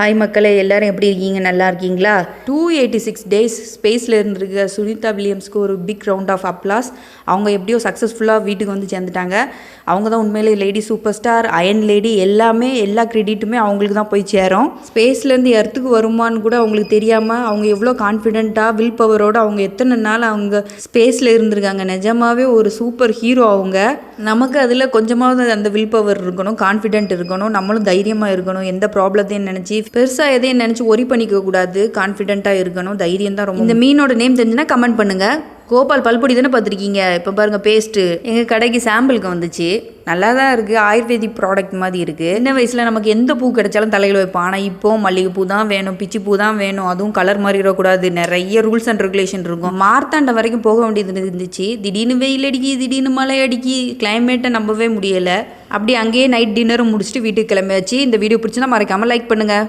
Hi மக்களே, எல்லாரும் எப்படி இருக்கீங்க? நல்லா இருக்கீங்களா? 286 டேஸ் ஸ்பேஸில் இருந்திருக்க சுனிதா வில்லியம்ஸ்க்கு ஒரு பிக் ரவுண்ட் ஆஃப் அப்ளாஸ். அவங்க எப்படியோ சக்ஸஸ்ஃபுல்லாக வீட்டுக்கு வந்து சேர்ந்துட்டாங்க. அவங்க தான் உண்மையிலே lady super star, iron lady. எல்லா கிரெடிட்டுமே அவங்களுக்கு தான் போய் சேரும். ஸ்பேஸ்லேருந்து எர்த்துக்கு வருமானு கூட அவங்களுக்கு தெரியாமல் அவங்க எவ்வளோ கான்ஃபிடென்ட்டாக வில் பவரோடு அவங்க எத்தனை நாள் அவங்க ஸ்பேஸில் இருந்திருக்காங்க. நிஜமாவே ஒரு சூப்பர் ஹீரோ அவங்க. நமக்கு அதில் கொஞ்சமாவது அந்த வில் பவர் இருக்கணும், கான்ஃபிடென்ட் இருக்கணும், நம்மளும் தைரியமாக இருக்கணும். எந்த ப்ராப்ளத்தையும் நினச்சி பெருசாக எதையும் நினச்சி ஒரி பண்ணிக்க கூடாது. கான்ஃபிடென்ட்டாக இருக்கணும், தைரியம் தான் ரொம்ப. இந்த மீனோட நேம் தெரிஞ்சுன்னா கமெண்ட் பண்ணுங்கள். கோபால் பல்பொடி தானே பார்த்துருக்கீங்க? இப்போ பாருங்கள், பேஸ்ட்டு எங்கள் கடைக்கு சாம்பிளுக்கு வந்துச்சு. நல்லா தான் இருக்குது, ஆயுர்வேதிக் ப்ராடக்ட் மாதிரி இருக்குது. சின்ன வயசில் நமக்கு எந்த பூ கிடைச்சாலும் தலையில் வைப்போம். ஆனால் இப்போ மல்லிகைப்பூ தான் வேணும், பிச்சி பூ தான் வேணும், அதுவும் கலர் மாறிடக்கூடாது. நிறைய ரூல்ஸ் அண்ட் ரெகுலேஷன் இருக்கும். மார்த்தாண்ட வரைக்கும் போக வேண்டியது இருந்துச்சு. திடீர்னு வெயில் அடிக்கி, திடீர்னு மழை அடிக்கி, கிளைமேட்டை நம்பவே முடியலை. அப்படி அங்கேயே நைட் டின்னரும் முடிச்சுட்டு வீட்டுக்கு கிளம்பியாச்சு. இந்த வீடியோ பிடிச்சினா மறக்காமல் லைக் பண்ணுங்கள்.